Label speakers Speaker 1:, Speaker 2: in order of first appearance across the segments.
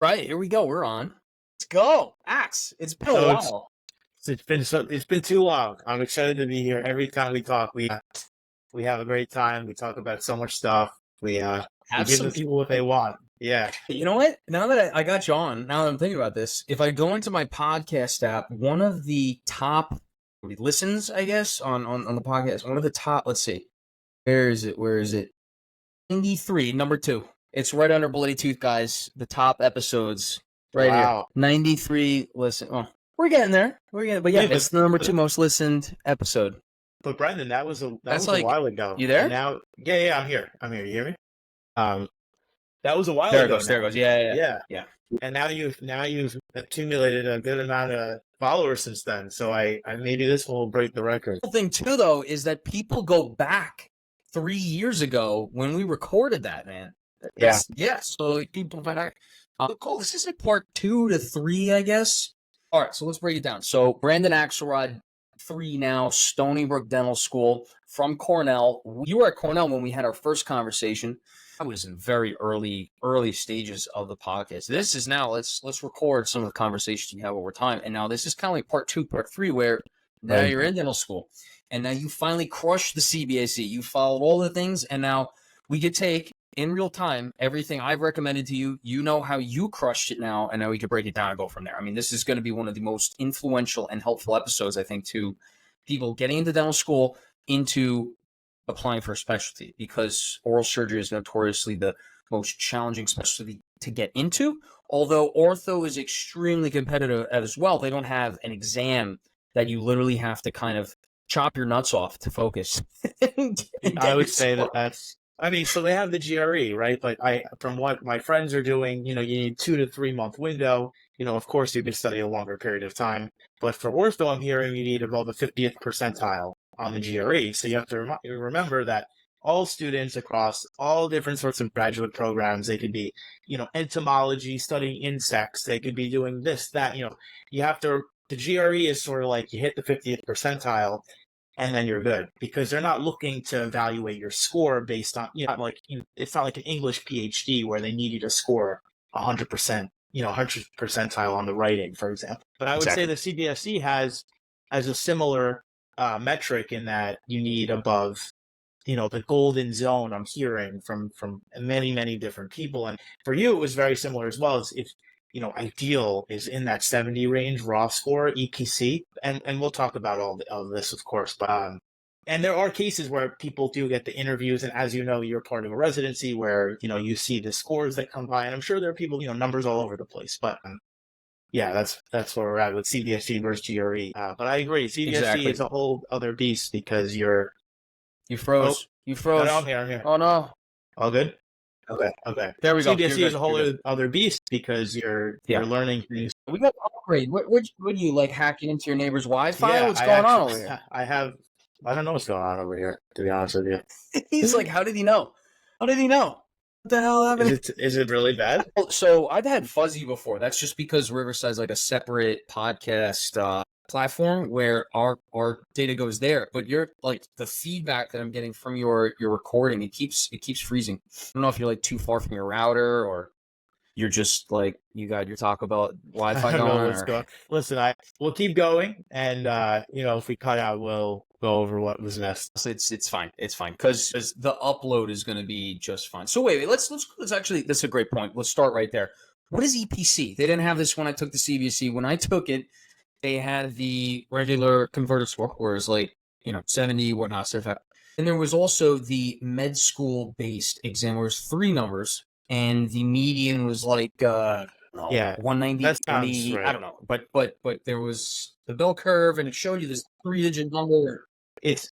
Speaker 1: Right, here we go. We're on. Let's go. Axe. It's been a while.
Speaker 2: It's been too long. I'm excited to be here. Every time we talk, we have a great time. We talk about so much stuff. We give the people what they want. Yeah.
Speaker 1: You know what? Now that I got you on, now that I'm thinking about this, if I go into my podcast app, one of the top listens, I guess, on the podcast, one of the top, let's see. Where is it? 93, number 2. It's right under Bloody Tooth, guys. The top episodes right here. 93 listen. Well, we're getting there. But yeah, it's the number 2 most listened episode.
Speaker 2: But Brendan, that was a while ago.
Speaker 1: You there?
Speaker 2: And now, yeah, I'm here. You hear me? That was a while
Speaker 1: ago.
Speaker 2: There it
Speaker 1: goes. Yeah.
Speaker 2: And now you've accumulated a good amount of followers since then. So I maybe this will break the record.
Speaker 1: The thing too, though, is that people go back 3 years ago when we recorded that, man.
Speaker 2: Yeah.
Speaker 1: So people find out. Cool. This is like part 2 to 3, I guess. All right. So let's break it down. So Brandon Axelrod, 3 now, Stony Brook Dental School from Cornell. You were at Cornell when we had our first conversation. I was in very early stages of the podcast. This is now, let's record some of the conversations you have over time. And now this is kind of like part 2, part 3, where now you're in dental school. And now you finally crushed the CBSE. You followed all the things. And now we could take, in real time, everything I've recommended to you. You know how you crushed it now. And now we could break it down and go from there. I mean, this is going to be one of the most influential and helpful episodes, I think, to people getting into dental school, into applying for a specialty, because oral surgery is notoriously the most challenging specialty to get into. Although ortho is extremely competitive as well. They don't have an exam that you literally have to kind of chop your nuts off to focus.
Speaker 2: I would say that's, so they have the GRE, right? But from what my friends are doing, you need 2 to 3 month window. Of course you can study a longer period of time, but for ortho, I'm hearing you need about the 50th percentile on the GRE. So you have to remember that all students across all different sorts of graduate programs, they could be, entomology, studying insects. They could be doing this, that, you have to, the GRE is sort of like you hit the 50th percentile and then you're good, because they're not looking to evaluate your score based on, it's not like an English PhD where they need you to score 100%, 100th percentile on the writing, for example. But I would say the CBSE has a similar metric in that you need above, the golden zone. I'm hearing from many, many different people. And for you, it was very similar as well. As if, ideal is in that 70 range raw score, EPC. And we'll talk about all of this, of course. But and there are cases where people do get the interviews. And as you know, you're part of a residency where, you see the scores that come by. And I'm sure there are people, numbers all over the place. But yeah, that's where we're at with CBSE versus GRE. But I agree, CBSE is a whole other beast because you froze. You froze. No, I'm here. Oh no. All good. Okay. There we go. CBSE is a whole other beast because you're learning new.
Speaker 1: We got to upgrade. What do you like, hacking into your neighbor's Wi-Fi? Yeah, what's going on over here?
Speaker 2: I don't know what's going on over here, to be honest with you.
Speaker 1: He's like, how did he know? What the hell happened?
Speaker 2: Is it really bad?
Speaker 1: So I've had fuzzy before. That's just because Riverside's like a separate podcast platform where our data goes there. But you're like, the feedback that I'm getting from your recording, it keeps freezing. I don't know if you're like too far from your router, or you're just like you talk about Wi-Fi going on.
Speaker 2: What's going on. Listen, we'll keep going, and if we cut out, we'll go over what was missed.
Speaker 1: It's fine because the upload is going to be just fine. So wait, let's actually, that's a great point. Let's start right there. What is EPC? They didn't have this when I took the CBSE. When I took it, they had the regular converted score, where it's like 70 whatnot. And there was also the med school based exam, where it was 3 numbers, and the median was like 190.
Speaker 2: That sounds right.
Speaker 1: I don't know, but there was the bell curve, and it showed you this 3-digit number.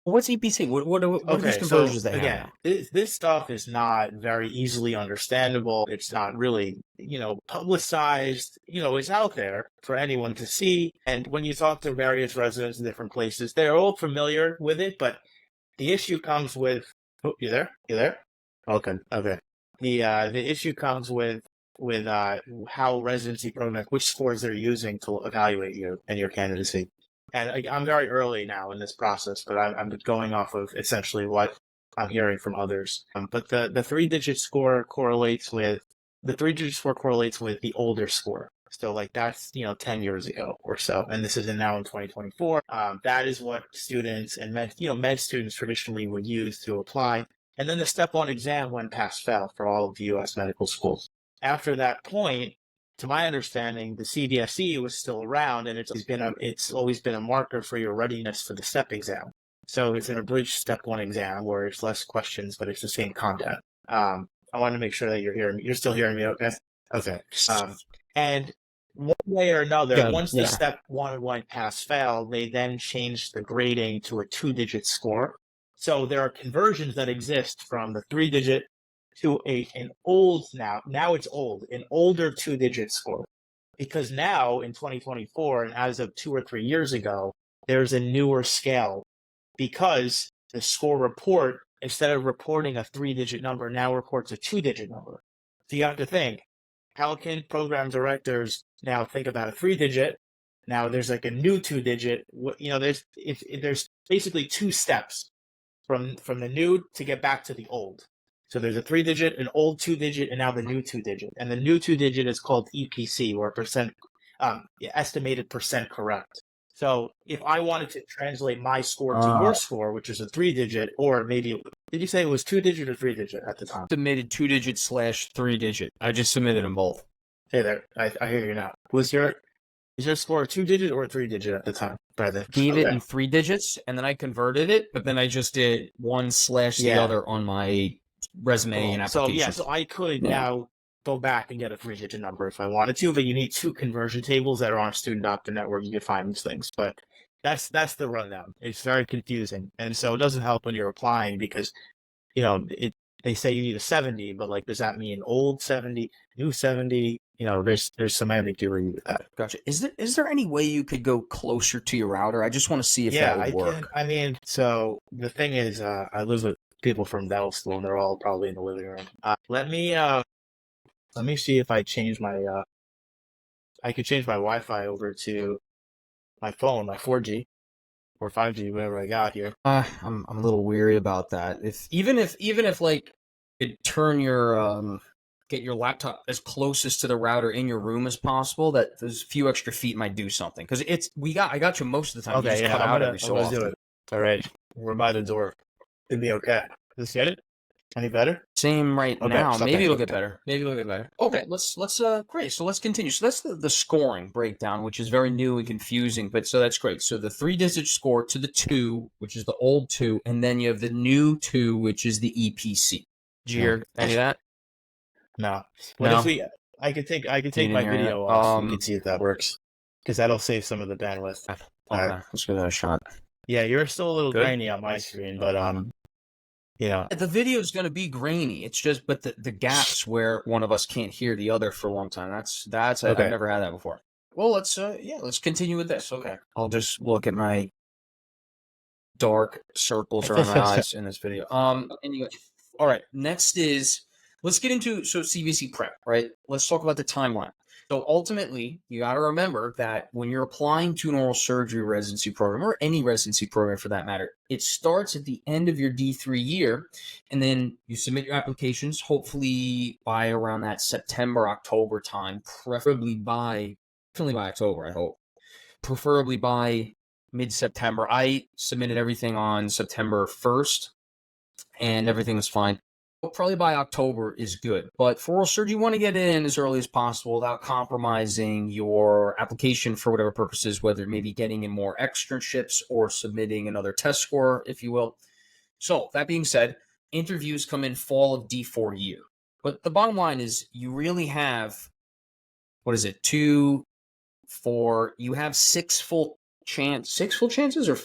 Speaker 1: What's EPC? What are these conversions they have?
Speaker 2: Again, this stuff is not very easily understandable. It's not really, publicized. It's out there for anyone to see. And when you talk to various residents in different places, they're all familiar with it. But the issue comes with. Oh, you there? Okay. The issue comes with how residency programs, which scores they're using to evaluate you and your candidacy. And I'm very early now in this process, but I'm going off of essentially what I'm hearing from others. But the 3-digit score correlates with the 3-digit score correlates with the older score. So like that's, 10 years ago or so. And this is now in 2024. That is what students and med students traditionally would use to apply. And then the step one exam when pass fail for all of the U.S. medical schools. After that point, to my understanding, the CBSE was still around, and it's always been a marker for your readiness for the step exam. So it's an abridged step one exam where it's less questions, but it's the same content. I want to make sure that you're still hearing me, okay? Okay. And one way or another, once the step one went pass fail, they then changed the grading to a 2-digit score. So there are conversions that exist from the 3-digit to an older 2-digit score. Because now in 2024, and as of 2 or 3 years ago, there's a newer scale because the score report, instead of reporting a 3-digit number, now reports a 2-digit number. So you have to think, how can program directors now think about a 3-digit? Now there's like a new 2-digit. There's basically 2 steps from the new to get back to the old. So there's a 3-digit, an old 2-digit, and now the new 2-digit. And the new 2-digit is called EPC, or estimated percent correct. So if I wanted to translate my score to your score, which is a 3-digit, or maybe, did you say it was 2-digit or 3-digit at the time?
Speaker 1: Submitted 2-digit / 3-digit. I just submitted them both.
Speaker 2: Hey there, I hear you now. Is your score a 2-digit or a 3-digit at the time?
Speaker 1: Gave it in 3 digits, and then I converted it, but then I just did one / the other on my resume and application.
Speaker 2: So I could now go back and get a 3-digit number if I wanted to, but you need 2 conversion tables that are on Student Doctor Network. You can find these things, but that's the rundown. It's very confusing, and so it doesn't help when you're applying because they say you need a 70, but like, does that mean old 70, new 70? There's some ambiguity with that.
Speaker 1: Gotcha. Is there any way you could go closer to your router? I just want to see if that would work.
Speaker 2: I mean, so the thing is, I live with people from dental school, and they're all probably in the living room. Let me see if I change my I could change my Wi-Fi over to my phone, my 4G or 5G, whatever I got here.
Speaker 1: I'm a little weary about that. Even if like it turn your get your laptop as closest to the router in your room as possible, that those few extra feet might do something. Because I got you most of the time.
Speaker 2: Okay,
Speaker 1: cut out every so often.
Speaker 2: Do it. All right, we're by the door. It'd be okay. Does this get it? Any better?
Speaker 1: Same now. Maybe it'll get better. Okay, let's great. So let's continue. So that's the scoring breakdown, which is very new and confusing, but so that's great. So the 3-digit score to the 2, which is the old 2, and then you have the new 2, which is the EPC. Did you hear any of that?
Speaker 2: No. If I could take my video off. You can see if that works, because that'll save some of the bandwidth.
Speaker 1: Okay, let's give that a shot.
Speaker 2: Yeah, you're still a little grainy on my screen, but
Speaker 1: the video is going to be grainy. It's just, but the gaps where one of us can't hear the other for a long time. That's okay. I've never had that before. Well, let's continue with this. Okay, I'll just look at my dark circles around my eyes in this video. Anyway, all right. Next is let's get into CBSE prep. Right. Let's talk about the timeline. So ultimately, you got to remember that when you're applying to an oral surgery residency program, or any residency program for that matter, it starts at the end of your D3 year, and then you submit your applications, hopefully by around that September, October time, preferably by October, I hope. Preferably by mid-September. I submitted everything on September 1st, and everything was fine. Probably by October is good. But for oral surgery, you want to get in as early as possible without compromising your application for whatever purposes, whether it may be getting in more externships or submitting another test score, if you will. So that being said, interviews come in fall of D4 year. But the bottom line is you really have, 2, 4, you have 6 full chances or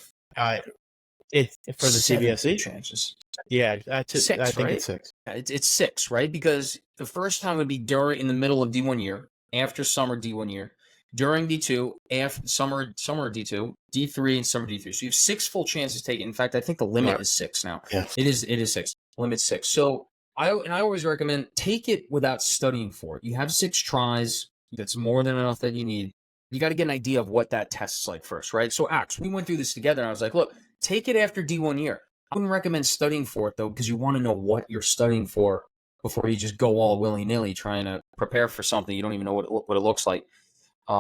Speaker 2: it's for the CBSE
Speaker 1: chances.
Speaker 2: Yeah, that's it.
Speaker 1: 6,
Speaker 2: I think
Speaker 1: right?
Speaker 2: it's 6.
Speaker 1: It's 6, right? Because the first time would be in the middle of D1 year, after summer D1 year, during D2, after summer D2, D3, and summer D3. So you have 6 full chances taken. In fact, I think the limit is 6 now.
Speaker 2: Yes.
Speaker 1: It is 6. Limit 6. So I always recommend take it without studying for it. You have 6 tries. That's more than enough that you need. You got to get an idea of what that test's like first, right? So we went through this together, and I was like, look, take it after D1 year. I wouldn't recommend studying for it, though, because you want to know what you're studying for before you just go all willy-nilly trying to prepare for something, you don't even know what it looks like.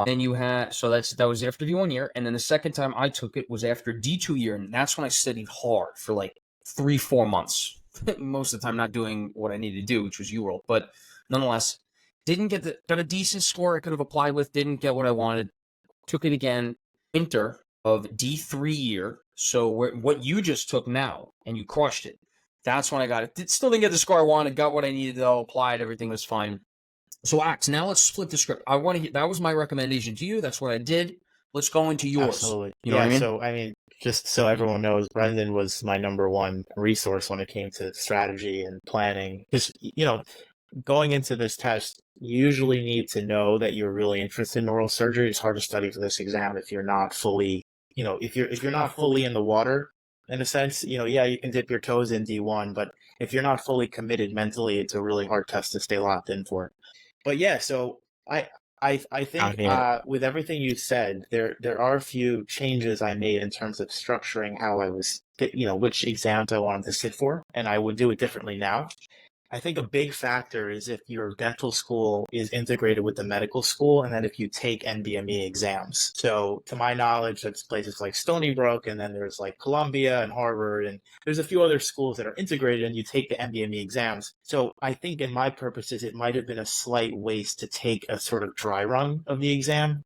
Speaker 1: Then you had, so that was after D1 year. And then the second time I took it was after D2 year. And that's when I studied hard for like 3-4 months. Most of the time not doing what I needed to do, which was UWorld. But nonetheless, got a decent score I could have applied with, didn't get what I wanted. Took it again, winter of D3 year. So what you just took now, and you crushed it. That's when I got it. Still didn't get the score I wanted, got what I needed though, applied, everything was fine. So, Axe, now let's flip the script. I want to hear, that was my recommendation to you. That's what I did. Let's go into yours.
Speaker 2: Absolutely.
Speaker 1: You know what I mean?
Speaker 2: So, just so everyone knows, Brendan was my number one resource when it came to strategy and planning. Because, going into this test, you usually need to know that you're really interested in oral surgery. It's hard to study for this exam if you're not fully, if you're not fully in the water, in a sense, you can dip your toes in D1, but if you're not fully committed mentally, it's a really hard test to stay locked in for. But yeah, so I think with everything you said, there are a few changes I made in terms of structuring how I was, which exams I wanted to sit for, and I would do it differently now. I think a big factor is if your dental school is integrated with the medical school, and then if you take NBME exams. So to my knowledge, there's places like Stony Brook, and then there's like Columbia and Harvard, and there's a few other schools that are integrated, and you take the NBME exams. So I think in my purposes, it might have been a slight waste to take a sort of dry run of the exam,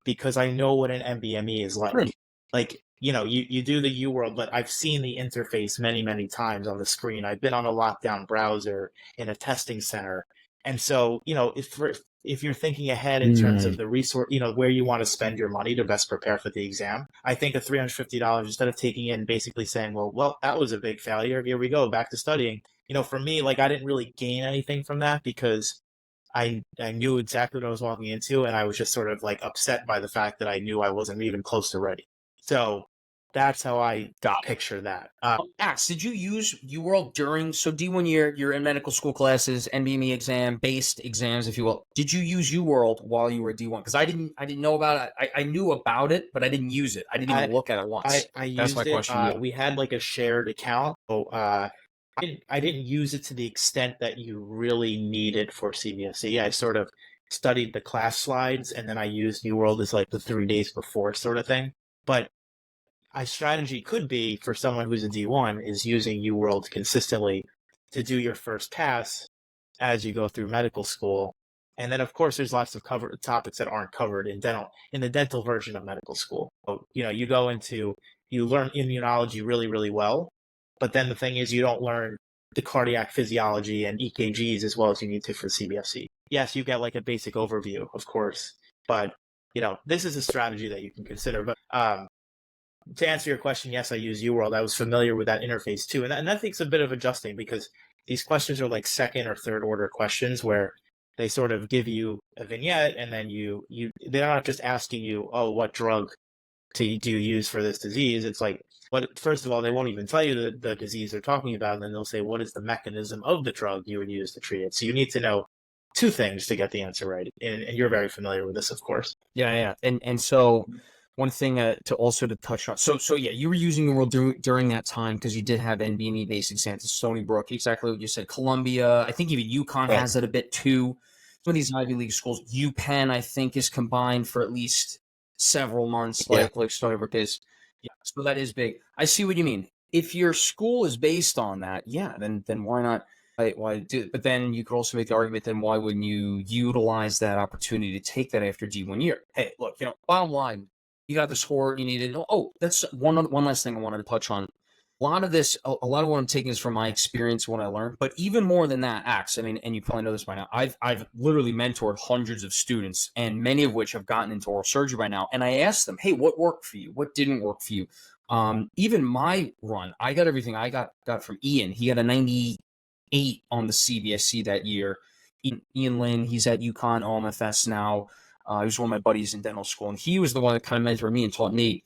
Speaker 2: because I know what an NBME is like.
Speaker 1: Right.
Speaker 2: Like, you do the UWorld, but I've seen the interface many, many times on the screen. I've been on a lockdown browser in a testing center. And so, if you're thinking ahead in terms of the resource, where you want to spend your money to best prepare for the exam, I think a $350, instead of taking it and basically saying, well, that was a big failure, here we go, back to studying. For me, like, I didn't really gain anything from that because I knew exactly what I was walking into, and I was just sort of like upset by the fact that I knew I wasn't even close to ready. So that's how I picture that.
Speaker 1: Axe, did you use UWorld during, so D1 year, you're in medical school classes, NBME based exams, if you will. Did you use UWorld while you were D1? Because I didn't know about it. I knew about it, but I didn't use it. I didn't even look at it once.
Speaker 2: I used
Speaker 1: That's my question.
Speaker 2: We had like a shared account. So I didn't use it to the extent that you really need it for CBSE. I sort of studied the class slides, and then I used UWorld as like the 3 days before sort of thing. But a strategy could be for someone who's a D1 is using UWorld consistently to do your first pass as you go through medical school. And then, of course, there's lots of covered topics that aren't covered in the dental version of medical school. So, you learn immunology really, really well. But then the thing is, you don't learn the cardiac physiology and EKGs as well as you need to for CBSE. Yes, you get like a basic overview, of course, but this is a strategy that you can consider. But to answer your question, yes, I use UWorld. I was familiar with that interface too, and that takes a bit of adjusting because these questions are like second or third order questions where they sort of give you a vignette, and then they're not just asking you, oh, what drug do you use for this disease? It's like, first of all, they won't even tell you the disease they're talking about, and then they'll say, what is the mechanism of the drug you would use to treat it? So you need to know two things to get the answer right, and you're very familiar with this, of course.
Speaker 1: Yeah, and so one thing to touch on. So yeah, you were using the world during that time because you did have NBME based exams at Stony Brook. Exactly what you said. Columbia, I think even UConn has it a bit too. Some of these Ivy League schools, UPenn, I think, is combined for at least several months, like Stony Brook is. Yeah, so that is big. I see what you mean. If your school is based on that, yeah, then why not? Why do it? But then you could also make the argument, then why wouldn't you utilize that opportunity to take that after D1 year? Hey, look, bottom line, you got the score you needed. Oh, that's one last thing I wanted to touch on. A lot of what I'm taking is from my experience, what I learned, but even more than that, Axe, I mean, and you probably know this by now, I've literally mentored hundreds of students, and many of which have gotten into oral surgery by now. And I asked them, hey, what worked for you? What didn't work for you? Even my run, I got everything I got from Ian. He got a 98 on the CBSE that year. Ian Lynn, he's at UConn OMFS now. He was one of my buddies in dental school, and he was the one that kind of mentored me and taught me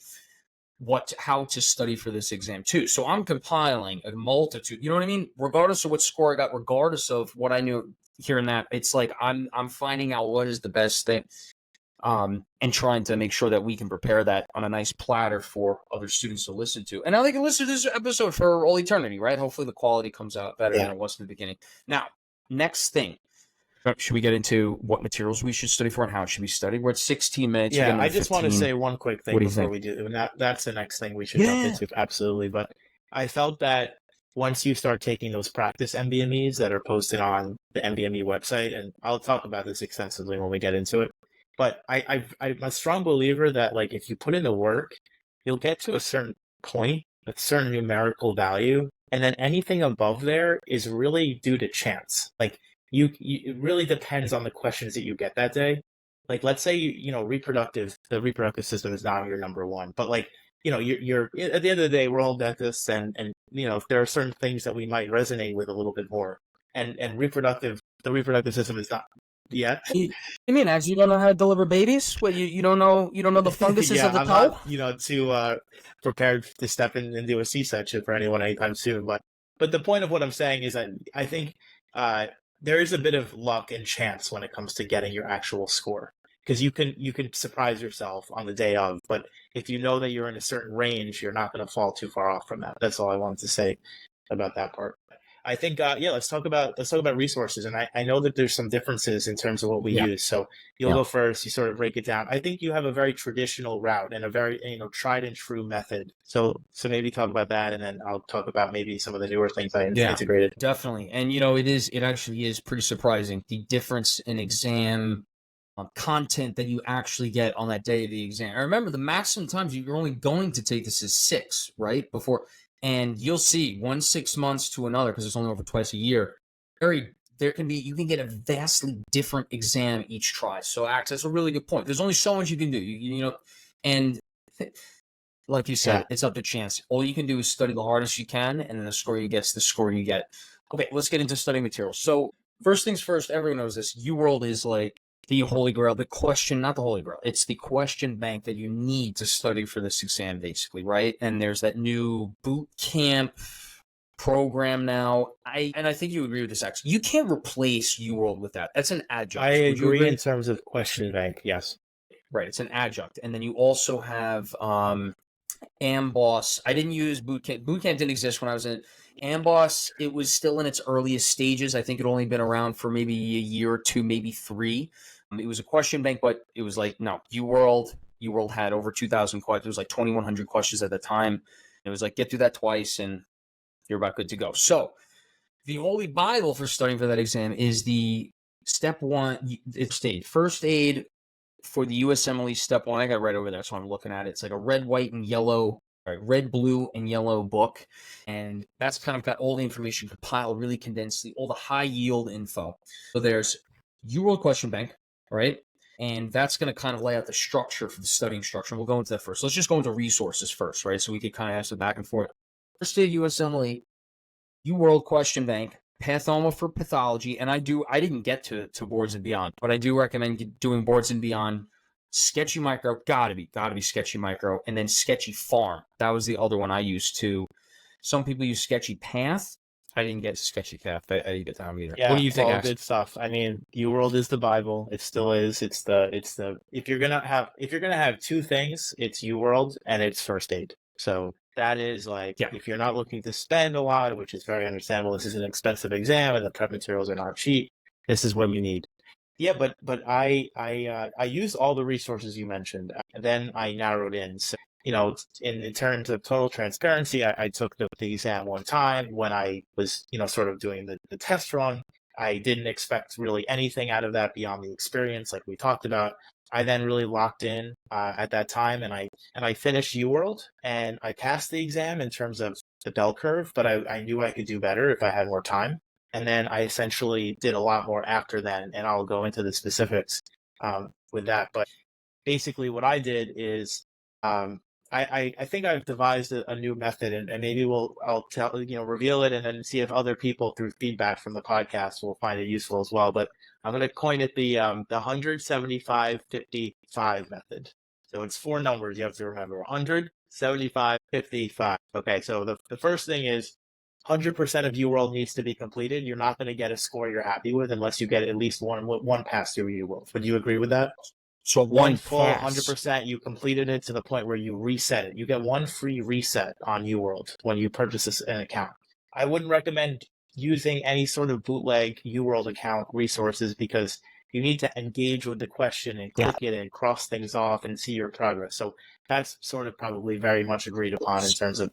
Speaker 1: how to study for this exam too. So I'm compiling a multitude, you know what I mean? Regardless of what score I got, regardless of what I knew here and that, it's like I'm finding out what is the best thing, and trying to make sure that we can prepare that on a nice platter for other students to listen to. And now they can listen to this episode for all eternity, right? Hopefully the quality comes out better than it was in the beginning. Now, next thing. Should we get into what materials we should study for and how should we study? We're at 16 minutes.
Speaker 2: Yeah, I just want to say one quick thing before we do, and that's the next thing we should jump into. Absolutely. But I felt that once you start taking those practice NBMEs that are posted on the NBME website, and I'll talk about this extensively when we get into it, but I'm a strong believer that like if you put in the work, you'll get to a certain point, a certain numerical value, and then anything above there is really due to chance. Like it really depends on the questions that you get that day. Like, let's say, the reproductive system is not your number one, but like, you're at the end of the day, we're all dentists and, there are certain things that we might resonate with a little bit more, and the reproductive system is not yet.
Speaker 1: You mean as you don't know how to deliver babies? What you don't know the funguses of the toe?
Speaker 2: Not, too prepared to step in and do a C-section for anyone anytime soon. But the point of what I'm saying is that I think there is a bit of luck and chance when it comes to getting your actual score, because you can surprise yourself on the day of. But if you know that you're in a certain range, you're not going to fall too far off from that. That's all I wanted to say about that part. I think, let's talk about resources. And I know that there's some differences in terms of what we use. So you'll go first, you sort of break it down. I think you have a very traditional route and a very, tried and true method. So maybe talk about that, and then I'll talk about maybe some of the newer things I integrated.
Speaker 1: Definitely. And, it actually is pretty surprising, the difference in exam content that you actually get on that day of the exam. I remember the maximum times you're only going to take this is 6, right? And you'll see 6 months to another, because it's only over twice a year. You can get a vastly different exam each try. So that's a really good point. There's only so much you can do, and like you said, it's up to chance. All you can do is study the hardest you can, and then the score you get is the score you get. Okay, let's get into study materials. So first things first, everyone knows this. UWorld is like the holy grail, not the holy grail. It's the question bank that you need to study for this exam, basically, right? And there's that new boot camp program now. I think you agree with this, actually. You can't replace UWorld with that. That's an adjunct.
Speaker 2: I agree in terms of question bank, yes.
Speaker 1: Right, it's an adjunct. And then you also have AMBOSS. I didn't use boot camp. Boot camp didn't exist when I was in AMBOSS. It was still in its earliest stages. I think it only been around for maybe a year or two, maybe 3. It was a question bank, but it was like, no, UWorld had over 2,000 questions. It was like 2,100 questions at the time. It was like, get through that twice and you're about good to go. So the holy Bible for studying for that exam is the step 1. It's stage. First aid for the USMLE step 1. I got it right over there, so I'm looking at it. It's like a red, blue, and yellow book. And that's kind of got all the information compiled, really condensed, all the high yield info. So there's UWorld question bank, right? And that's going to kind of lay out the structure for the studying structure. And we'll go into that first. Let's just go into resources first, right? So we could kind of ask the back and forth. First aid USMLE, UWorld question bank, Pathoma for pathology. And I didn't get to boards and beyond, but I do recommend doing boards and beyond. Sketchy micro, gotta be sketchy micro, and then sketchy farm. That was the other one I used too. Some people use sketchy path. I didn't get to sketchy path. I didn't get time either.
Speaker 2: Yeah,
Speaker 1: what do you think?
Speaker 2: All good stuff. I mean, UWorld is the Bible. It still is. It's the if you're gonna have 2 things, it's UWorld and it's first aid. So that is like, if you're not looking to spend a lot, which is very understandable, this is an expensive exam and the prep materials are not cheap. This is what you need. Yeah, but I used all the resources you mentioned, and then I narrowed in. So, in terms of total transparency, I took the exam one time when I was, sort of doing the test run. I didn't expect really anything out of that beyond the experience, like we talked about. I then really locked in at that time, and I finished UWorld, and I passed the exam in terms of the bell curve, but I knew I could do better if I had more time. And then I essentially did a lot more after then, and I'll go into the specifics with that. But basically what I did is I think I've devised a new method, and maybe I'll reveal it and then see if other people through feedback from the podcast will find it useful as well. But I'm going to coin it the 175-55 method. So it's 4 numbers you have to remember: 100, 75, 55. Okay, so the first thing is 100% of UWorld needs to be completed. You're not going to get a score you're happy with unless you get at least one pass through UWorld. Would you agree with that?
Speaker 1: So
Speaker 2: one full 100%, you completed it to the point where you reset it. You get 1 free reset on UWorld when you purchase an account. I wouldn't recommend using any sort of bootleg UWorld account resources because you need to engage with the question and click it and cross things off and see your progress. So that's sort of probably very much agreed upon in terms of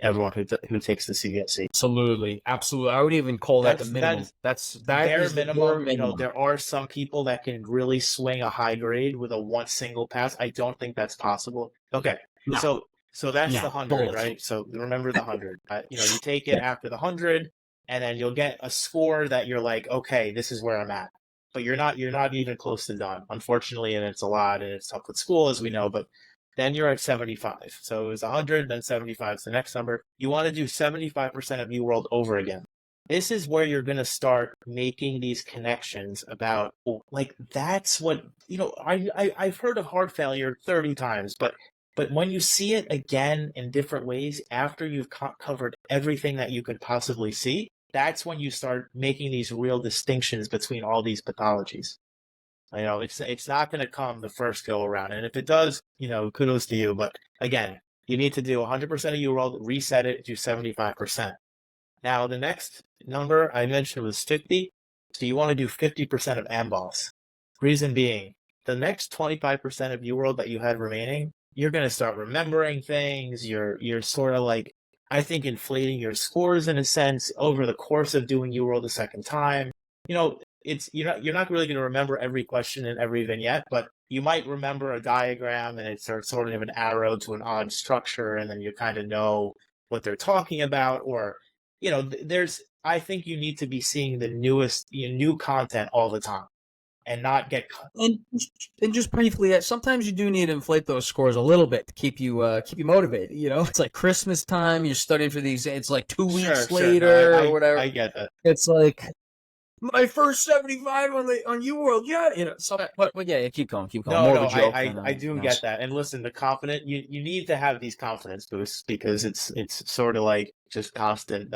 Speaker 2: everyone who takes the CBSE.
Speaker 1: Absolutely. Absolutely. I would even call that the minimum. That
Speaker 2: Bare
Speaker 1: is the
Speaker 2: minimum.
Speaker 1: bare minimum.
Speaker 2: You know, there are some people that can really swing a high grade with a one single pass. I don't think that's possible. Okay.
Speaker 1: No.
Speaker 2: So that's the 100,
Speaker 1: Both.
Speaker 2: right? So remember the 100. You know, you take it after the 100, and then you'll get a score that you're like, okay, this is where I'm at. But you're not even close to done, unfortunately, and it's a lot, and it's tough with school, as we know. But then you're at 75. So it was 100, then 75 is the next number. You want to do 75% of UWorld over again. This is where you're going to start making these connections about, like, that's what, you know, I've heard of heart failure 30 times, but when you see it again in different ways after you've covered everything that you could possibly see, that's when you start making these real distinctions between all these pathologies. You know, it's not going to come the first go around. And if it does, you know, kudos to you. But again, you need to do 100% of UWorld, reset it to 75%. Now, the next number I mentioned was 50. So you want to do 50% of AMBOSS. Reason being, the next 25% of UWorld that you had remaining, you're going to start remembering things. You're sort of like, I think, inflating your scores in a sense over the course of doing UWorld a second time. You know, you're not really going to remember every question and every vignette, but you might remember a diagram and it's sort of an arrow to an odd structure, and then you kind of know what they're talking about. Or, you know, I think you need to be seeing the new content all the time and not get
Speaker 1: and just briefly, sometimes you do need to inflate those scores a little bit to keep you motivated. You know, it's like Christmas time, you're studying for these. It's like 2 weeks later or whatever.
Speaker 2: I get that.
Speaker 1: It's like my first 75 on UWorld, yeah, you know. So, but yeah, keep going.
Speaker 2: No, no, I do get that. And listen, the confident, you need to have these confidence boosts because it's sort of like just constant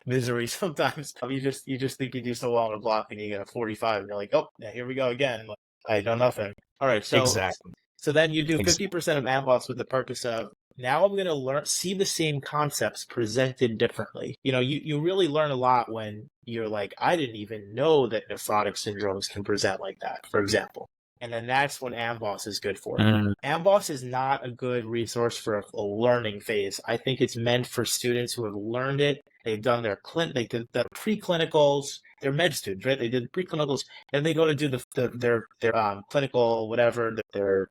Speaker 2: misery sometimes. You just think you do so well on a block and you get a 45 and you're like, oh, yeah, here we go again. Like, I know nothing. All right, so
Speaker 1: exactly.
Speaker 2: So then you do 50% of AMBOSS with the purpose of, now I'm going to see the same concepts presented differently. You know, you really learn a lot when you're like, I didn't even know that nephrotic syndromes can present like that, for example. And then that's what AMBOSS is good for. AMBOSS is not a good resource for a learning phase. I think it's meant for students who have learned it. They've done they did the preclinicals. They're med students, right? They did preclinicals, and they go to do their clinical whatever.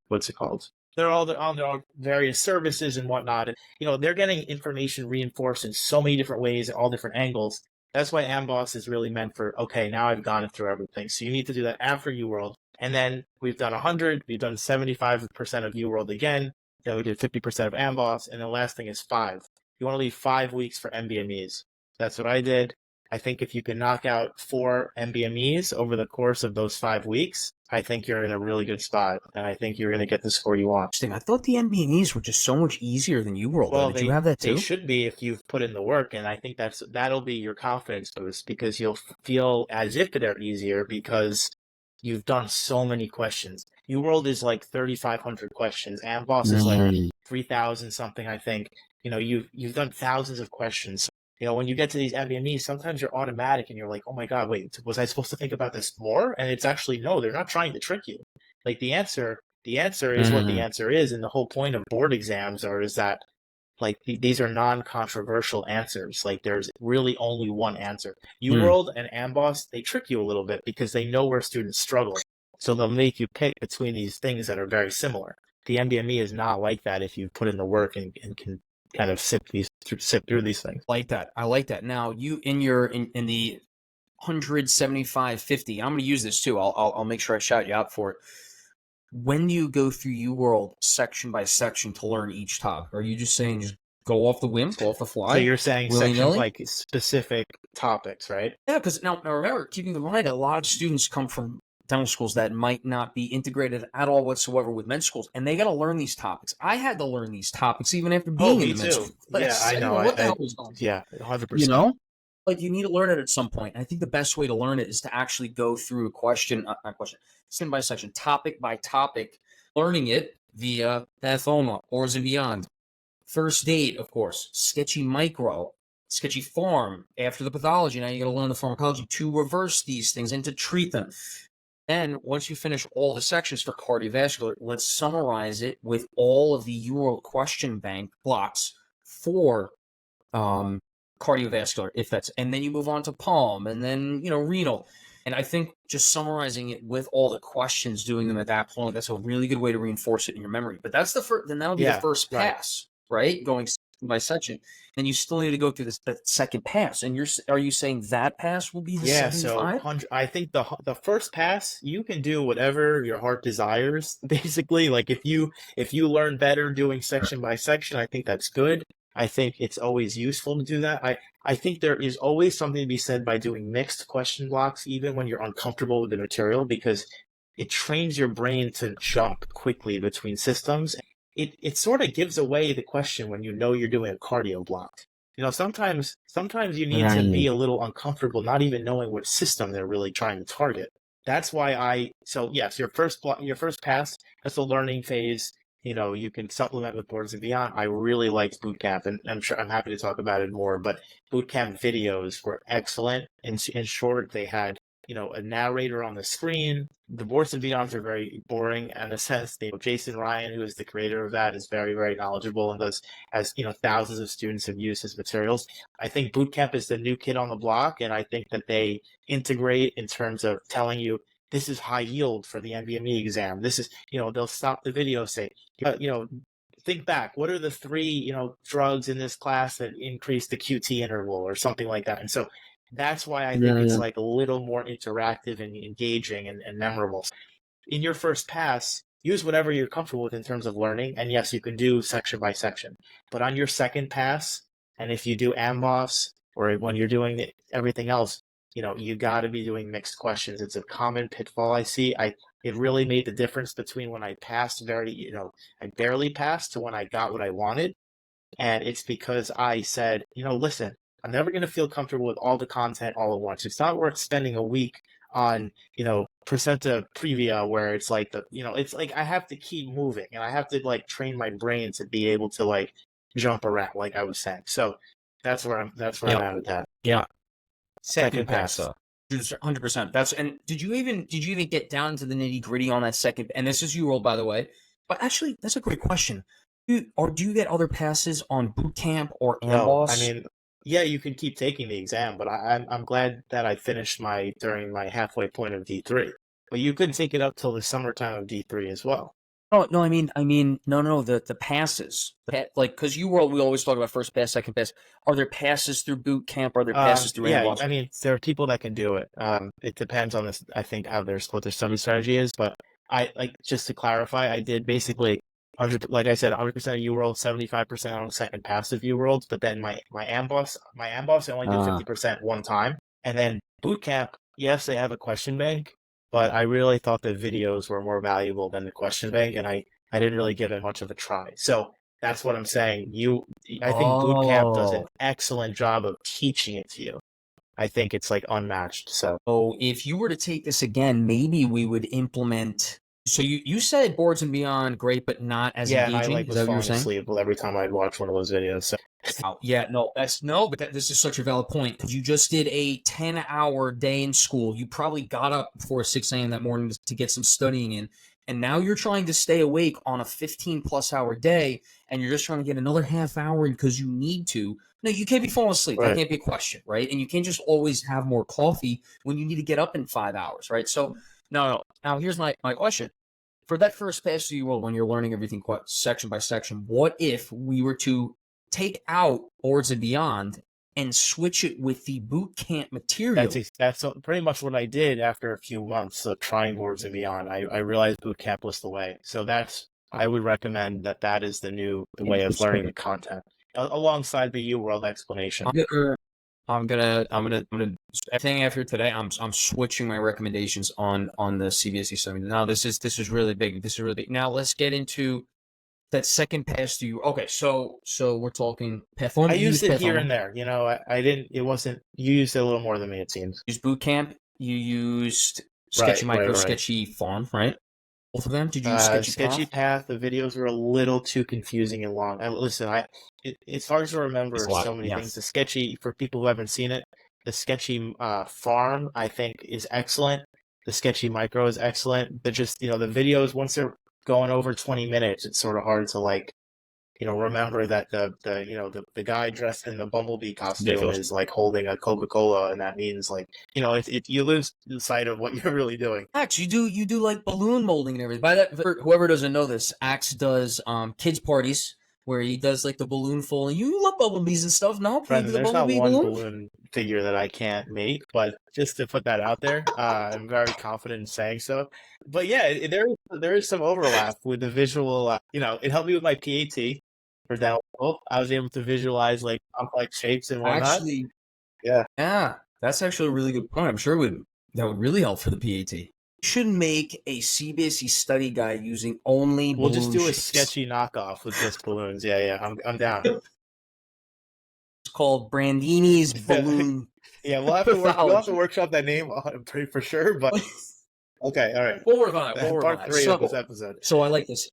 Speaker 2: What's it called? They're all on their various services and whatnot. And, you know, they're getting information reinforced in so many different ways and all different angles. That's why AMBOSS is really meant for, okay, now I've gone through everything. So you need to do that after UWorld. And then we've done 100, we've done 75% of UWorld again. Then we did 50% of AMBOSS. And the last thing is 5. You want to leave 5 weeks for NBMEs. That's what I did. I think if you can knock out 4 NBMEs over the course of those 5 weeks, I think you're in a really good spot, and I think you're going to get the score you want.
Speaker 1: Interesting. I thought the NBMEs were just so much easier than UWorld. Well, did you have that too?
Speaker 2: They should be if you've put in the work, and I think that'll be your confidence boost because you'll feel as if they're easier because you've done so many questions. UWorld is like 3,500 questions. AMBOSS is like 3,000 something, I think. You know, you've done thousands of questions. You know, when you get to these NBMEs, sometimes you're automatic and you're like, oh my God, wait, was I supposed to think about this more? And it's actually, no, they're not trying to trick you. Like the answer is what the answer is. And the whole point of board exams is that, like, these are non-controversial answers. Like, there's really only one answer. UWorld and AMBOSS, they trick you a little bit because they know where students struggle. So they'll make you pick between these things that are very similar. The NBME is not like that if you put in the work and can kind of sift through these things.
Speaker 1: I like that. Now, you in the 175, 50, I'm going to use this too. I'll make sure I shout you out for it. When you go through UWorld section by section to learn each topic, are you just saying just go off the whim, go off the fly?
Speaker 2: So you're saying sections like specific topics, right?
Speaker 1: Yeah, because now remember, keeping in mind, a lot of students come from dental schools that might not be integrated at all whatsoever with med schools, and they got to learn these topics. I had to learn these topics even after being in med school.
Speaker 2: Yeah, I know.
Speaker 1: What the hell was going on?
Speaker 2: Yeah, 100%.
Speaker 1: You know? Like, you need to learn it at some point. I think the best way to learn it is to actually go through section by section, topic by topic, learning it via Pathoma, Ors and Beyond, First Aid, of course, Sketchy Micro, sketchy farm. After the pathology, now you got to learn the pharmacology to reverse these things and to treat them. Then, once you finish all the sections for cardiovascular, let's summarize it with all of the UWorld question bank blocks for cardiovascular, if that's, and then you move on to palm, and then renal. And I think just summarizing it with all the questions, doing them at that point, that's a really good way to reinforce it in your memory. But that's the first. Then that'll be the first pass, right? Going by section. Then you still need to go through the second pass. And are you saying that pass will be the 75?
Speaker 2: So I think the first pass, you can do whatever your heart desires. Basically, like if you learn better doing section by section, I think that's good. I think it's always useful to do that. I think there is always something to be said by doing mixed question blocks, even when you're uncomfortable with the material, because it trains your brain to jump quickly between systems. It sort of gives away the question when you know you're doing a cardio block. Sometimes you need to be a little uncomfortable, not even knowing what system they're really trying to target. That's why yes, your first pass, that's a learning phase. You can supplement with Boards and Beyond. I really liked boot camp, and I'm happy to talk about it more, but boot camp videos were excellent. In short, they had, a narrator on the screen. The Boards and Beyonds are very boring in a sense. Jason Ryan, who is the creator of that, is very, very knowledgeable and as thousands of students have used his materials. I think boot camp is the new kid on the block, and I think that they integrate in terms of telling you, this is high yield for the NBME exam. This is, they'll stop the video, say, think back. What are the 3, drugs in this class that increase the QT interval or something like that? And so that's why I think it's like a little more interactive and engaging and memorable. In your first pass, use whatever you're comfortable with in terms of learning. And yes, you can do section by section. But on your second pass, and if you do AMBOSS or when you're doing everything else, you got to be doing mixed questions. It's a common pitfall I see. It really made the difference between when I passed I barely passed to when I got what I wanted. And it's because I said, listen, I'm never going to feel comfortable with all the content all at once. It's not worth spending a week on, placenta previa where it's like it's like I have to keep moving and I have to like train my brain to be able to like jump around, like I was saying. So that's where I'm at with that.
Speaker 1: Yeah.
Speaker 2: Second pass.
Speaker 1: 100%. And did you even get down to the nitty gritty on that second? And this is UWorld, by the way. But actually, that's a great question. Do you get other passes on boot camp or AMBOSS?
Speaker 2: No, I mean, yeah, you can keep taking the exam, but I'm glad that I finished during my halfway point of D3. But you could take it up till the summertime of D3 as well.
Speaker 1: Oh, no, I mean, no, the passes. Like, because UWorld, we always talk about first pass, second pass. Are there passes through boot camp? Are there passes through AMBOSS?
Speaker 2: Yeah, I mean, there are people that can do it. It depends on this, I think, what their study strategy is. But just to clarify, I did basically, like I said, 100% of UWorld, 75% on second pass of UWorld. But then my AMBOSS, I only did 50% one time. And then boot camp, yes, they have a question bank. But I really thought the videos were more valuable than the question bank, and I didn't really give it much of a try. So that's what I'm saying. I think boot camp does an excellent job of teaching it to you. I think it's like unmatched. So
Speaker 1: if you were to take this again, maybe we would implement. So you said Boards and Beyond, great, but not as engaging.
Speaker 2: Yeah, I was falling asleep every time I'd watch one of those videos. So.
Speaker 1: This is such a valid point. You just did a 10-hour day in school. You probably got up before 6 a.m. that morning to get some studying in. And now you're trying to stay awake on a 15-plus hour day, and you're just trying to get another half hour in because you need to. No, you can't be falling asleep. Right. That can't be a question, right? And you can't just always have more coffee when you need to get up in 5 hours, right? So, no. Now, here's my question. For that first pass to UWorld, when you're learning everything section by section, what if we were to take out Boards and Beyond and switch it with the boot camp material?
Speaker 2: That's pretty much what I did after a few months of trying Boards and Beyond. I realized boot camp was the way. So I would recommend that is the way of learning the content alongside the UWorld explanation.
Speaker 1: I'm gonna everything after today. I'm switching my recommendations on the CBSE study. Now this is really big. This is really big. Now let's get into that second pass to you. Okay, so we're talking pathology.
Speaker 2: I used it here and there. I didn't. It wasn't. You used it a little more than me, it seems.
Speaker 1: You used boot camp. You used sketchy sketchy farm, right? Both of them? Did you use
Speaker 2: Sketchy Path, the videos were a little too confusing and long. And listen, it's hard to remember so many things. The Sketchy, for people who haven't seen it, the Sketchy Farm, I think, is excellent. The Sketchy Micro is excellent. They're just, the videos, once they're going over 20 minutes, it's sort of hard to, like, remember that the guy dressed in the bumblebee costume is like holding a Coca-Cola, and that means, like, if you lose sight of what you're really doing.
Speaker 1: Axe, you do like balloon molding and everything. By that, for whoever doesn't know this, Axe does kids parties where he does like the balloon folding. You love bumblebees and stuff, no?
Speaker 2: Friends, there's not one balloon figure that I can't make, but just to put that out there, I'm very confident in saying so. But yeah, there is some overlap with the visual. It helped me with my PAT for dental. I was able to visualize like complex shapes and whatnot.
Speaker 1: Actually,
Speaker 2: yeah,
Speaker 1: that's actually a really good point. I'm sure that would really help for the PAT. You should make a CBSE study guide using only
Speaker 2: We'll
Speaker 1: balloon
Speaker 2: just do a
Speaker 1: shapes.
Speaker 2: sketchy knockoff with just balloons. Yeah, I'm down.
Speaker 1: It's called Brandini's Balloon.
Speaker 2: Yeah, we'll have to workshop that name for sure. But okay, all right.
Speaker 1: We'll work on it.
Speaker 2: Part 3 of this episode.
Speaker 1: So I like this.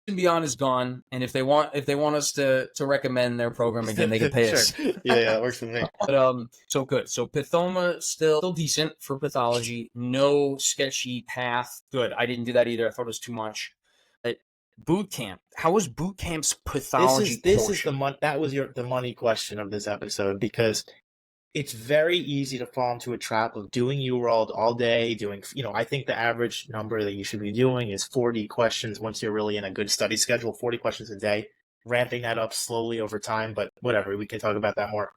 Speaker 1: Beyond is gone, and if they want us to recommend their program again, they can pay us.
Speaker 2: Yeah, that works for me.
Speaker 1: But so good. So Pathoma still decent for pathology. No sketchy path. Good. I didn't do that either. I thought it was too much. Boot camp. How was boot camp's pathology?
Speaker 2: This is that was the money question of this episode, because it's very easy to fall into a trap of doing UWorld all day, doing, I think the average number that you should be doing is 40 questions once you're really in a good study schedule, 40 questions a day, ramping that up slowly over time, but whatever, we can talk about that more.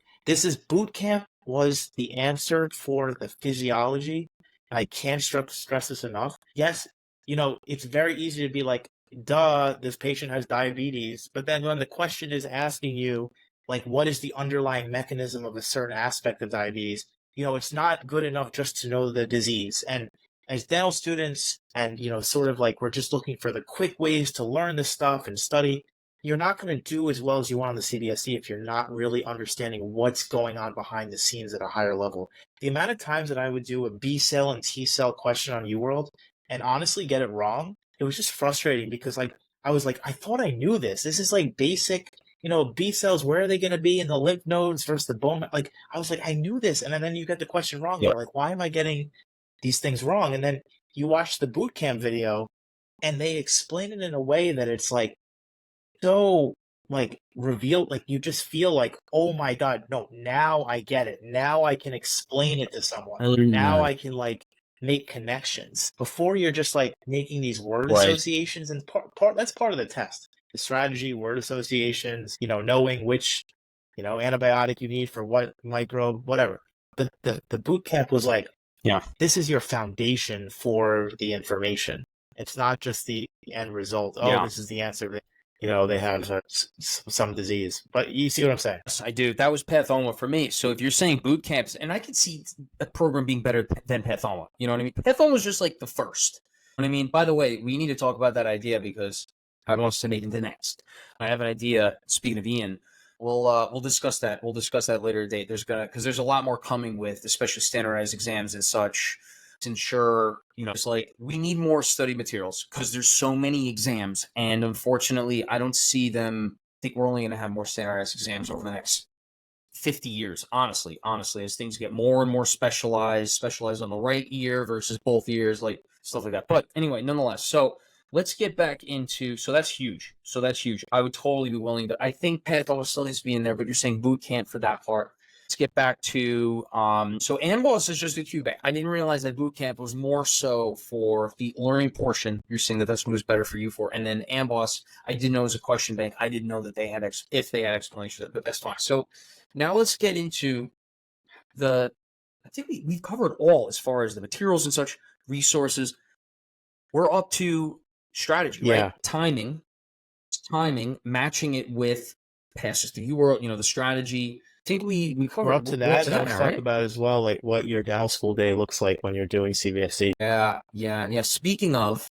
Speaker 2: Boot camp was the answer for the physiology. I can't stress this enough. Yes, it's very easy to be like, duh, this patient has diabetes, but then when the question is asking you, like, what is the underlying mechanism of a certain aspect of diabetes? It's not good enough just to know the disease. And as dental students, and, sort of like, we're just looking for the quick ways to learn this stuff and study, you're not going to do as well as you want on the CBSE if you're not really understanding what's going on behind the scenes at a higher level. The amount of times that I would do a B cell and T cell question on UWorld and honestly get it wrong, it was just frustrating, because I was like, I thought I knew this. This is like basic, B cells, where are they going to be in the lymph nodes versus the bone? Like, I was like, I knew this. And then you get the question wrong. You're like, why am I getting these things wrong? And then you watch the boot camp video and they explain it in a way that it's like, so like revealed, like you just feel like, oh my God, no, now I get it. Now I can explain it to someone. Now I can like make connections. Before, you're just like making these word associations, and that's part of the test. The strategy, word associations, knowing which, antibiotic you need for what microbe, whatever. The boot camp was like, this is your foundation for the information. It's not just the end result. Oh, this is the answer. They have some disease. But you see what I'm saying?
Speaker 1: Yes, I do. That was Pathoma for me. So if you're saying boot camps, and I could see a program being better than Pathoma. You know what I mean? Pathoma was just like the first. You know what I mean? By the way, we need to talk about that idea, because I want to make it the next. I have an idea. Speaking of Ian, we'll discuss that. We'll discuss that later date. Because there's a lot more coming with, especially standardized exams and such, to ensure, it's like, we need more study materials, because there's so many exams, and unfortunately I don't see them. I think we're only going to have more standardized exams over the next 50 years, honestly, as things get more and more specialized on the right ear versus both ears, like stuff like that. But anyway, nonetheless, so let's get back into, so that's huge. I would totally be willing to, I think pathology still needs to be in there, but you're saying boot camp for that part. Let's get back to, so AMBOSS is just a QBA. I didn't realize that boot camp was more so for the learning portion. You're saying that that's what was better for you for. And then AMBOSS, I didn't know it was a question bank. I didn't know that they had, if they had explanations, but that's fine. So now let's get into I think we've covered all as far as the materials and such, resources. We're up to strategy, right? Timing, matching it with passes to UWorld, the strategy. I think we covered.
Speaker 2: We're up to that. Let's talk about as well, like what your dental school day looks like when you're doing CBSE.
Speaker 1: Yeah. Speaking of,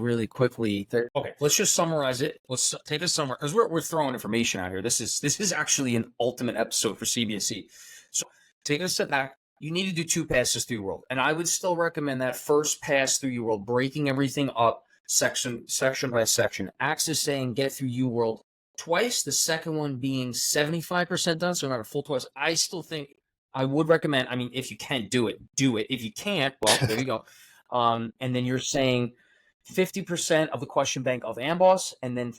Speaker 1: really quickly, okay, let's just summarize it. Let's take a summary, because we're throwing information out here. This is actually an ultimate episode for CBSE. So take a step back. You need to do 2 passes through UWorld, and I would still recommend that first pass through UWorld, breaking everything up section by section. Axe is saying get through UWorld twice. The second one being 75% done, so not a full twice. I still think I would recommend. I mean, if you can do it, do it. If you can't, well, there you go. And then you're saying 50% of the question bank of AMBOSS, and then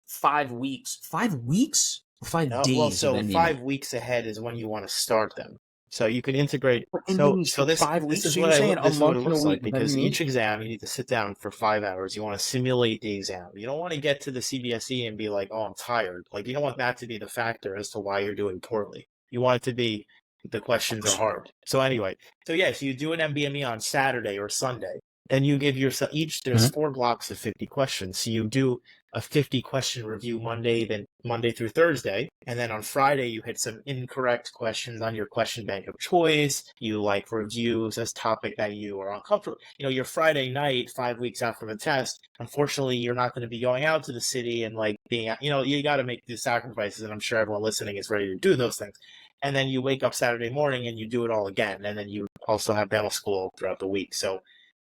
Speaker 1: 5 weeks. 5 weeks? Or 5 days?
Speaker 2: Well, so
Speaker 1: of NBME?
Speaker 2: 5 weeks ahead is when you want to start them. So you can integrate. So this
Speaker 1: 5 weeks.
Speaker 2: is
Speaker 1: So
Speaker 2: what
Speaker 1: you're saying
Speaker 2: this is what it
Speaker 1: a month and a
Speaker 2: looks like,
Speaker 1: week,
Speaker 2: because
Speaker 1: NBME?
Speaker 2: each exam you need to sit down for 5 hours. You want to simulate the exam. You don't want to get to the CBSE and be like, "Oh, I'm tired." Like, you don't want that to be the factor as to why you're doing poorly. You want it to be the questions are hard. So anyway, so you do an NBME on Saturday or Sunday, and you give yourself each. There's 4 blocks of 50 questions. So you do a 50 question review Monday through Thursday, and then on Friday you hit some incorrect questions on your question bank of choice. You like reviews as topic that you are uncomfortable. Your Friday night, 5 weeks out from a test, unfortunately you're not going to be going out to the city and like being, you got to make these sacrifices, and I'm sure everyone listening is ready to do those things. And then you wake up Saturday morning and you do it all again, and then you also have dental school throughout the week. So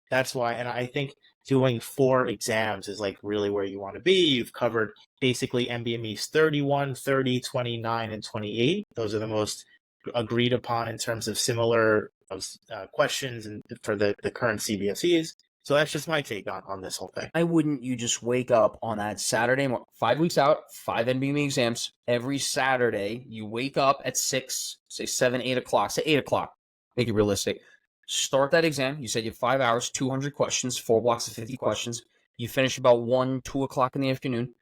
Speaker 2: that's why, and I think doing 4 exams is like really where you want to be. You've covered basically NBMEs 31, 30, 29, and 28. Those are the most agreed upon in terms of similar questions and for the current CBSEs. So that's just my take on this whole thing.
Speaker 1: Why wouldn't you just wake up on that Saturday, 5 weeks out, 5 NBME exams, every Saturday, you wake up at 6, say 7, 8 o'clock, say 8 o'clock, make it realistic. Start that exam. You said you have 5 hours, 200 questions, 4 blocks of 50 questions. You finish about 1, 2 o'clock in the afternoon.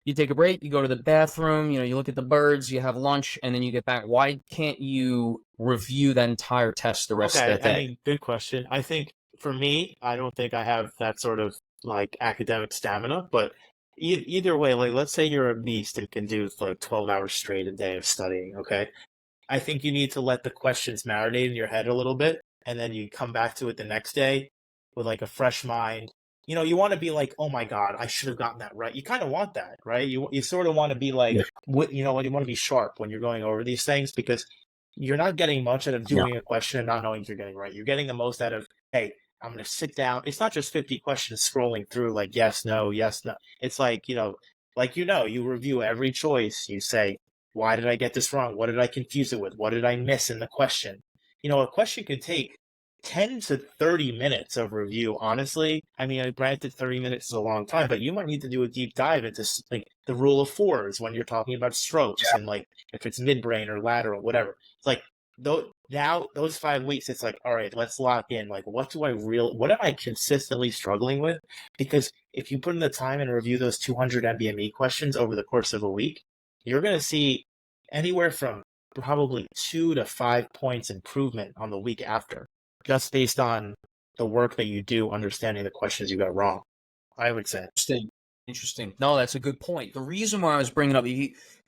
Speaker 1: You take a break, you go to the bathroom, you look at the birds, you have lunch, and then you get back. Why can't you review that entire test the rest of that day?
Speaker 2: I mean, good question. I think for me, I don't think I have that sort of like academic stamina, but either way, like let's say you're a beast and can do like 12 hours straight a day of studying, okay? I think you need to let the questions marinate in your head a little bit, and then you come back to it the next day with like a fresh mind. You want to be like, oh my God, I should have gotten that right. You kind of want that, right? You sort of want to be like, you want to be sharp when you're going over these things, because you're not getting much out of doing a question and not knowing if you're getting right. You're getting the most out of, hey, I'm going to sit down. It's not just 50 questions scrolling through like yes, no, yes, no. It's like, you review every choice. You say, why did I get this wrong? What did I confuse it with? What did I miss in the question? A question could take 10 to 30 minutes of review, honestly. I mean, granted, 30 minutes is a long time, but you might need to do a deep dive into like the rule of 4s when you're talking about strokes and like if it's midbrain or lateral, whatever. It's like now those 5 weeks, it's like, all right, let's lock in. Like, what am I consistently struggling with? Because if you put in the time and review those 200 NBME questions over the course of a week, you're going to see anywhere from probably 2 to 5 points improvement on the week after, just based on the work that you do understanding the questions you got wrong, I would say.
Speaker 1: Interesting. No, that's a good point. The reason why I was bringing up,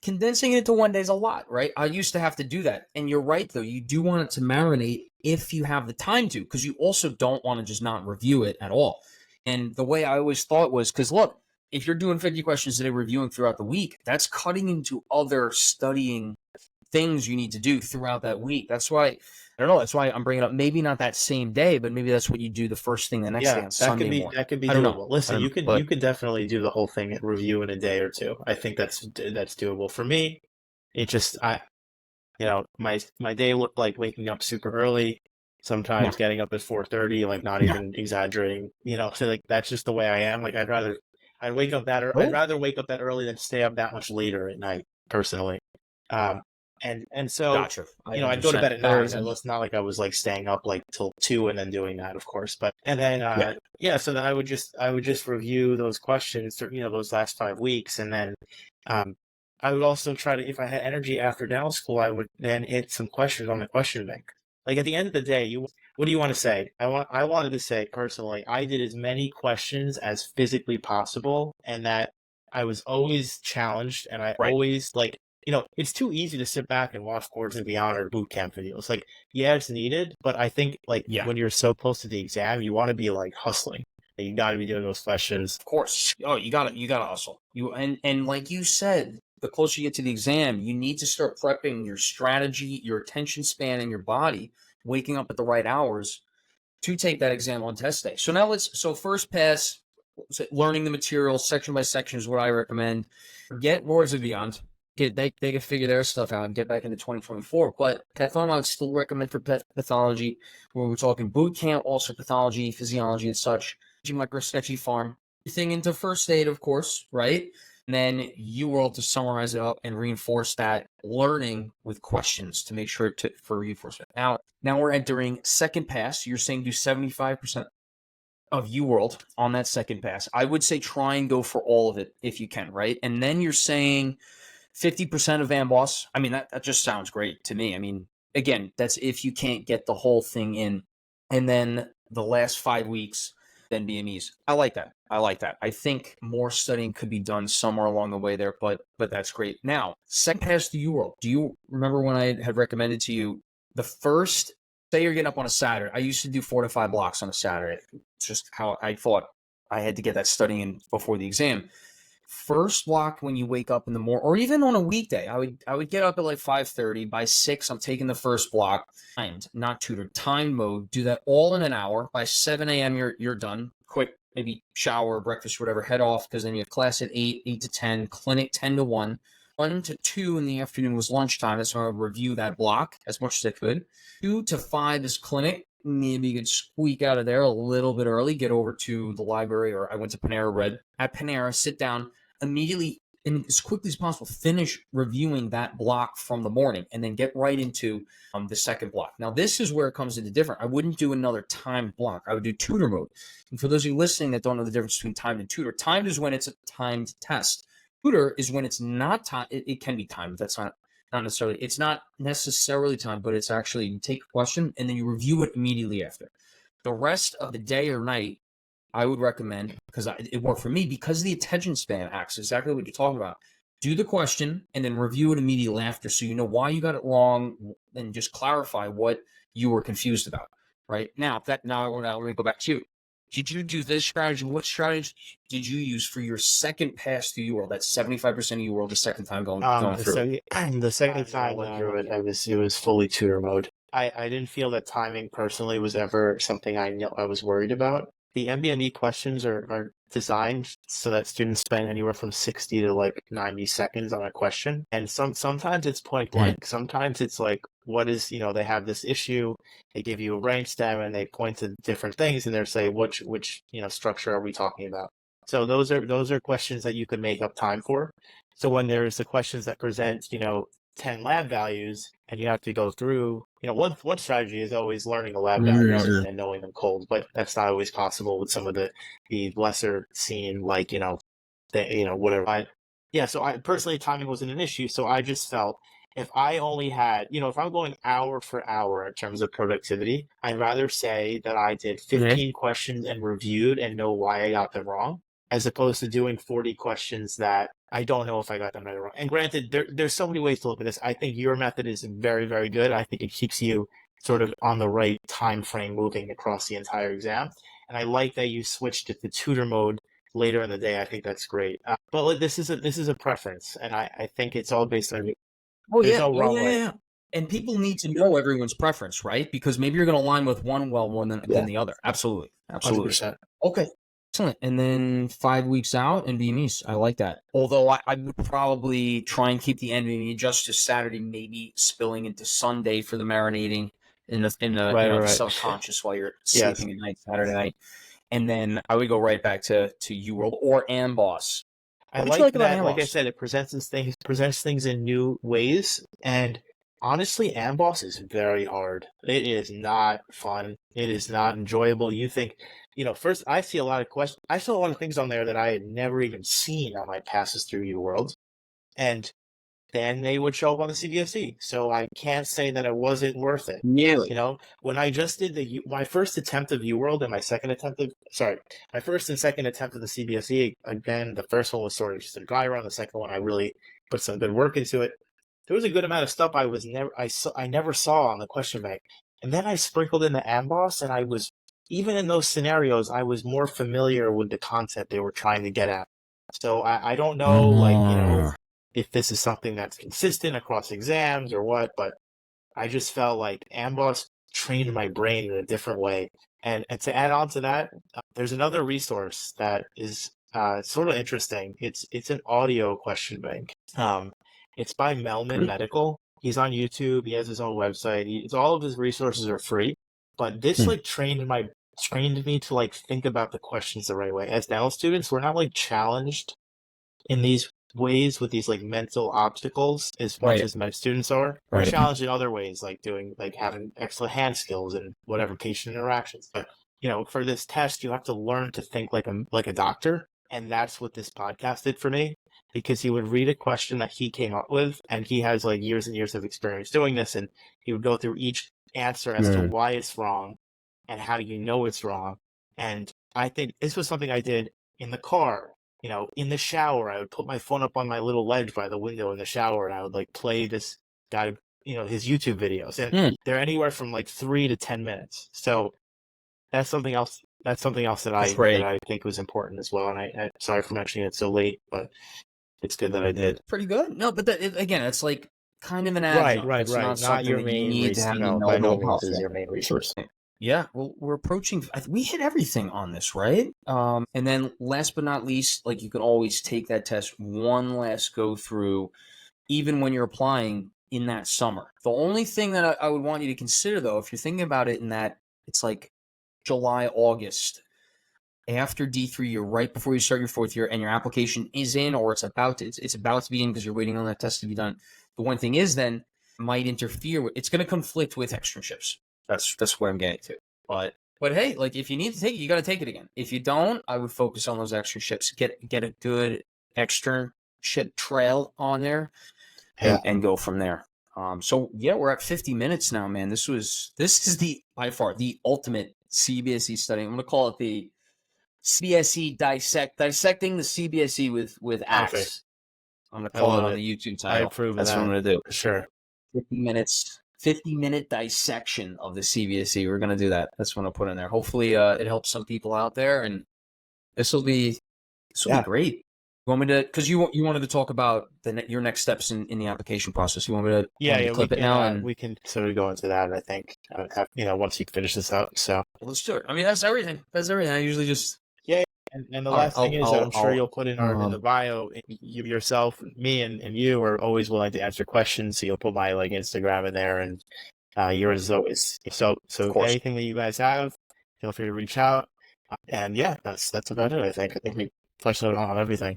Speaker 1: condensing it into one day is a lot, right? I used to have to do that. And you're right, though. You do want it to marinate if you have the time to, because you also don't want to just not review it at all. And the way I always thought was, because look, if you're doing 50 questions a day reviewing throughout the week, that's cutting into other studying things you need to do throughout that week. That's why, I don't know, that's why I'm bringing up maybe not that same day, but maybe that's what you do the first thing the next day on Sunday morning.
Speaker 2: That could be
Speaker 1: I don't
Speaker 2: doable.
Speaker 1: know.
Speaker 2: Listen, you could definitely do the whole thing at review in a day or two. I think that's doable. For me, it just, my day looked like waking up super early, sometimes getting up at 4:30, like not even exaggerating, so like that's just the way I am. Like I'd rather wake up that early than stay up that much later at night, personally. And so,
Speaker 1: Gotcha.
Speaker 2: I'd go to bed at 9. It's not like I was like staying up like till 2 and then doing that, of course. But and then so then I would just review those questions, those last 5 weeks, and then I would also try to, if I had energy after dental school, I would then hit some questions on the question bank. Like at the end of the day, what do you want to say? I wanted to say personally, I did as many questions as physically possible, and that I was always challenged, and I always like. It's too easy to sit back and watch Course and Beyond or boot camp videos. Like, yeah, it's needed, but I think when you're so close to the exam, you want to be like hustling. You got to be doing those questions.
Speaker 1: Of course. Oh, you gotta hustle. And like you said, the closer you get to the exam, you need to start prepping your strategy, your attention span, and your body, waking up at the right hours to take that exam on test day. So now so first pass, learning the material section by section is what I recommend. Get Words of Beyond. They can figure their stuff out and get back into 2024. But pathology, I would still recommend for pathology, where we're talking boot camp, also pathology, physiology, and such. Micro sketchy farm. Everything into first aid, of course, right? And then UWorld to summarize it up and reinforce that learning with questions to make sure for reinforcement. Now we're entering second pass. You're saying do 75% of UWorld on that second pass. I would say try and go for all of it if you can, right? And then you're saying 50% of AMBOSS. I mean, that just sounds great to me. I mean, again, that's if you can't get the whole thing in. And then the last 5 weeks, then NBMEs. I like that. I think more studying could be done somewhere along the way there, but that's great. Now, second pass to UWorld. Do you remember when I had recommended to you the first, say you're getting up on a Saturday. I used to do 4 to 5 blocks on a Saturday. It's just how I thought I had to get that studying in before the exam. First block when you wake up in the morning, or even on a weekday, I would get up at like 5:30. By 6, I'm taking the first block. Timed, not tutored, timed mode. Do that all in an hour. By 7 a.m., you're done. Quick, maybe shower, breakfast, whatever. Head off because then you have class at 8, 8 to 10, clinic 10 to 1. 1 to 2 in the afternoon was lunchtime. That's when I would review that block as much as I could. 2 to 5 is clinic. Maybe you could squeak out of there a little bit early, get over to the library, or I went to Panera Bread. At Panera, sit down, immediately and as quickly as possible, finish reviewing that block from the morning and then get right into the second block. Now, this is where it comes into different. I wouldn't do another timed block. I would do tutor mode. And for those of you listening that don't know the difference between timed and tutor, timed is when it's a timed test. Tutor is when it's not timed. It can be timed. That's not necessarily. It's not necessarily timed, but it's actually you take a question and then you review it immediately after. The rest of the day or night, I would recommend, because it worked for me, because the attention span acts exactly what you're talking about. Do the question and then review it immediately after so you know why you got it wrong and just clarify what you were confused about. Right? Now, let me go back to you. Did you do this strategy? What strategy did you use for your second pass through UWorld? That's 75% of UWorld the second time going through.
Speaker 2: The second time I went through it, it was fully tutor mode. I didn't feel that timing personally was ever something I was worried about. The NBME questions are designed so that students spend anywhere from 60 to like 90 seconds on a question. And sometimes it's point blank. Sometimes it's like, what is, they have this issue, they give you a brainstem and they point to different things and they're saying, which structure are we talking about? So those are questions that you could make up time for. So when there's the questions that present, 10 lab values and you have to go through, one strategy is always learning the lab values and knowing them cold, but that's not always possible with some of the lesser seen, like, whatever. So I personally, timing wasn't an issue. So I just felt if I only had, if I'm going hour for hour in terms of productivity, I'd rather say that I did 15 questions and reviewed and know why I got them wrong, as opposed to doing 40 questions that I don't know if I got them right or wrong. And granted, there's so many ways to look at this. I think your method is very, very good. I think it keeps you sort of on the right time frame moving across the entire exam. And I like that you switched it to tutor mode later in the day. I think that's great. But this is a preference, and I think it's all based on there's no wrong way.
Speaker 1: And people need to know everyone's preference, right? Because maybe you're going to align with one more than the other. Absolutely.
Speaker 2: 100%.
Speaker 1: Okay. Excellent. And then 5 weeks out, NBMEs. I like that. Although I would probably try and keep the NBME just to Saturday, maybe spilling into Sunday for the marinating in the subconscious while you're sleeping at night, Saturday night. And then I would go right back to UWorld or AMBOSS.
Speaker 2: I like that. Like I said, it presents things in new ways. And honestly, AMBOSS is very hard. It is not fun. It is not enjoyable. You think, first I see a lot of questions. I saw a lot of things on there that I had never even seen on my passes through UWorld. And then they would show up on the CBSE. So I can't say that it wasn't worth it.
Speaker 1: Nearly.
Speaker 2: When I just did my first attempt of UWorld and my first and second attempt of the CBSE, again, the first one was sort of just a dry run. The second one, I really put some good work into it. There was a good amount of stuff I never saw on the question bank. And then I sprinkled in the AMBOSS, and I was, even in those scenarios, I was more familiar with the concept they were trying to get at. So I don't know, if this is something that's consistent across exams or what, but I just felt like AMBOSS trained my brain in a different way. And to add on to that, there's another resource that is sort of interesting. It's an audio question bank. It's by Melman Medical. He's on YouTube. He has his own website. All of his resources are free, but this like trained me to like think about the questions the right way. As dental students, we're not like challenged in these ways with these like mental obstacles as much as med students are. We're challenged in other ways, like having excellent hand skills and whatever patient interactions. But for this test, you have to learn to think like a doctor, and that's what this podcast did for me. Because he would read a question that he came up with, and he has like years and years of experience doing this, and he would go through each answer as to why it's wrong and how do you know it's wrong. And I think this was something I did in the car, in the shower. I would put my phone up on my little ledge by the window in the shower, and I would like play this guy, his YouTube videos, and they're anywhere from like 3 to 10 minutes. So that's something else. That I think was important as well. And I sorry for mentioning it so late, but it's good that I did.
Speaker 1: Pretty good. No, but again, it's like kind of an adjunct.
Speaker 2: Right.
Speaker 1: It's not
Speaker 2: your main resource. No, by no means is your main resource.
Speaker 1: Yeah, well, we're approaching. We hit everything on this, right? And then last but not least, like you can always take that test one last go through, even when you're applying in that summer. The only thing that I would want you to consider, though, if you're thinking about it in that it's like July, August. After D3, you're right before you start your 4th year, and your application is in, or it's about to be in because you're waiting on that test to be done. The one thing is, then might interfere with. It's going to conflict with externships. That's where I'm getting to. But hey, like if you need to take it, you got to take it again. If you don't, I would focus on those externships. Get a good externship trail on there, and go from there. So yeah, we're at 50 minutes now, man. This is by far the ultimate CBSE study. I'm going to call it the CBSE dissecting the CBSE with axe. Okay. I'm going to call it on the YouTube title.
Speaker 2: I approve
Speaker 1: That's
Speaker 2: of that.
Speaker 1: what I'm going to do.
Speaker 2: For sure.
Speaker 1: 50-minute dissection of the CBSE. We're going to do that. That's what I'll put in there. Hopefully it helps some people out there, and this will be great. You want me to, because you wanted to talk about your next steps in the application process. You want me to clip it now? And
Speaker 2: we can sort of go into that, I think, once you finish this up. So
Speaker 1: let's do it. I mean, that's everything. I usually just...
Speaker 2: And the last thing is, I'm sure you'll put in the bio, yourself, me, and you are always willing to answer questions. So you'll put my like Instagram in there, and yours is always. So anything that you guys have, feel free to reach out. And yeah, that's about it. I think we touched on everything.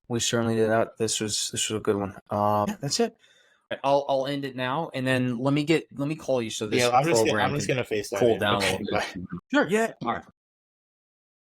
Speaker 1: We certainly did that. This was a good one. That's it. I'll end it now, and then let me call you so this
Speaker 2: I'm just gonna FaceTime
Speaker 1: cool down a little bit. Sure. Yeah. All right.